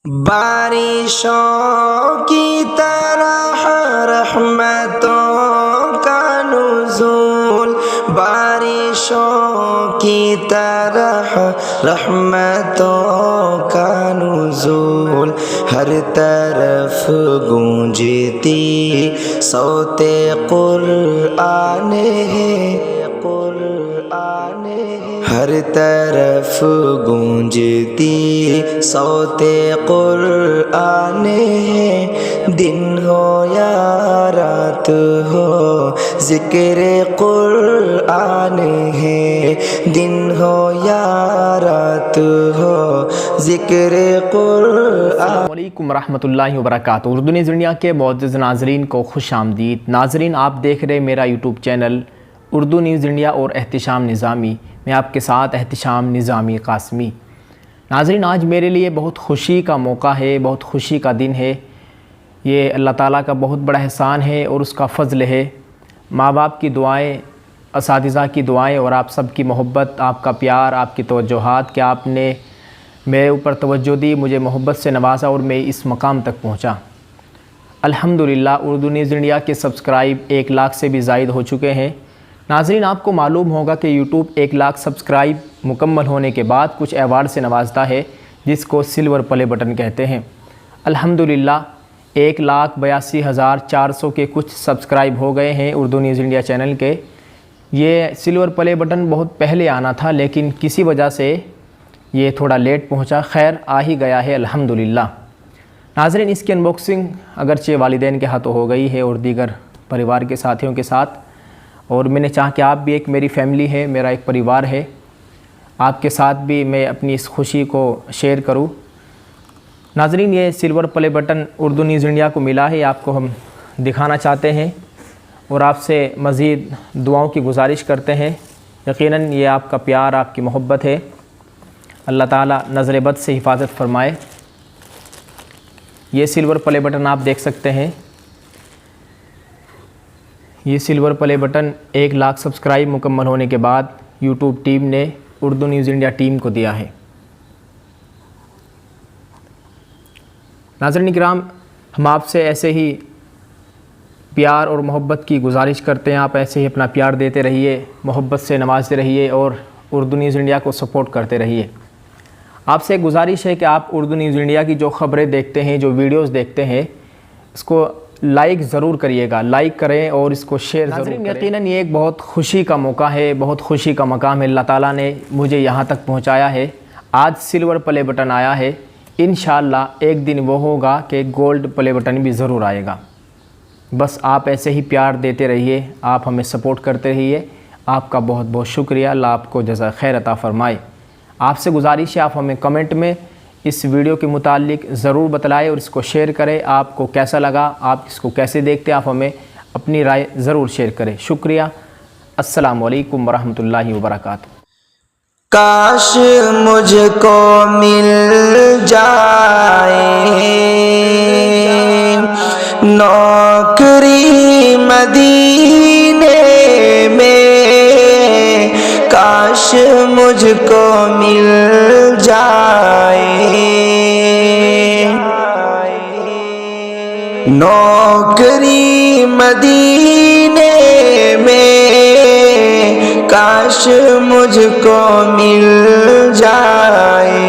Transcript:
बारिशों की तरह रहमतों का नुज़ूल, बारिशों की तरह रहमतों का नुज़ूल, हर तरफ गूंजती सौते कुरआन है, हर तरफ गूंजती सौते कुरआन है, दिन हो या रात हो ज़िक्र कुरआन है, दिन हो या रात हो ज़िक्र कुरआन। अस्सलामुअलैकुम रहमतुल्लाहि व बरकातुहू। उर्दू न्यूज़ इंडिया के मुअज़्ज़ज़ नाज़रीन को खुश आमदीद। नाज़रीन, आप देख रहे मेरा YouTube channel Urdu news India और एहतिशाम निज़ामी। मैं आपके साथ एहतिशाम निज़ामी क़ासमी। नाज़रीन, आज मेरे लिए बहुत खुशी का मौका है, बहुत खुशी का दिन है। ये अल्लाह ताला का बहुत बड़ा एहसान है और उसका फ़ज़ल है। माँ बाप की दुआएं, असातिज़ा की दुआएं और आप सब की मोहब्बत, आपका प्यार, आपकी तवज्जुहात कि आपने मेरे ऊपर तवज्जो दी, मुझे मोहब्बत से नवाज़ा और मैं इस मकाम तक पहुँचा। अल्हम्दुलिल्लाह, उर्दू न्यूज़ इंडिया के सब्सक्राइब 1 लाख से भी ज़ायद हो चुके हैं। नाज़रीन, आपको मालूम होगा कि यूट्यूब 1 लाख सब्सक्राइब मुकम्मल होने के बाद कुछ अवार्ड से नवाजता है, जिसको सिल्वर प्ले बटन कहते हैं। अल्हम्दुलिल्लाह 1,82,400 के कुछ सब्सक्राइब हो गए हैं उर्दू न्यूज़ इंडिया चैनल के। ये सिल्वर प्ले बटन बहुत पहले आना था, लेकिन किसी वजह से ये थोड़ा लेट पहुंचा। खैर, आ ही गया है अल्हम्दुलिल्लाह। नाज़रीन, इसकी अनबॉक्सिंग अगरचे वालिदैन के हाथों हो गई है और दीगर परिवार के साथियों के साथ, और मैंने चाहा कि आप भी, एक मेरी फैमिली है, मेरा एक परिवार है, आपके साथ भी मैं अपनी इस खुशी को शेयर करूं। नाज़रीन, ये silver play button Urdu news India को मिला है, आपको हम दिखाना चाहते हैं और आपसे मज़ीद दुआओं की गुजारिश करते हैं। यकीनन ये आपका प्यार, आपकी मोहब्बत है। अल्लाह ताला नज़र बद से हिफाजत फरमाए। ये सिल्वर प्ले बटन आप देख सकते हैं। ये silver play button 1 lakh subscribe मुकम्मल होने के बाद यूट्यूब टीम ने उर्दू न्यूज़ इंडिया टीम को दिया है। नाज़रीन किराम, हम आपसे ऐसे ही प्यार और मोहब्बत की गुजारिश करते हैं। आप ऐसे ही अपना प्यार देते रहिए, मोहब्बत से नवाजते रहिए और उर्दू न्यूज़ इंडिया को सपोर्ट करते रहिए। आपसे एक गुजारिश है कि आप उर्दू न्यूज़ इंडिया की जो ख़बरें देखते हैं, जो वीडियोस देखते हैं, इसको लाइक ज़रूर करिएगा, लाइक करें और इसको शेयर ज़रूर करें। यकीनन ये एक बहुत खुशी का मौका है, बहुत खुशी का मकाम है। अल्लाह ताला ने मुझे यहाँ तक पहुँचाया है। आज सिल्वर प्ले बटन आया है, इंशाअल्लाह एक दिन वो होगा कि गोल्ड प्ले बटन भी ज़रूर आएगा। बस आप ऐसे ही प्यार देते रहिए, आप हमें सपोर्ट करते रहिए। आपका बहुत बहुत शुक्रिया। अल्लाह आपको जज़ा खैर अता फ़रमाए। आपसे गुजारिश है, आप हमें कमेंट में इस वीडियो के मुतालिक ज़रूर बतलाएं और इसको शेयर करें। आपको कैसा लगा, आप इसको कैसे देखते हैं, आप हमें अपनी राय ज़रूर शेयर करें। शुक्रिया। अस्सलामु अलैकुम वरहमतुल्लाहि वबरकातुहू। काश मुझको मिल जाए नौकरी मदीने में, काश मुझको मिल जाए नौकरी मदीने में, काश मुझको मिल जाए।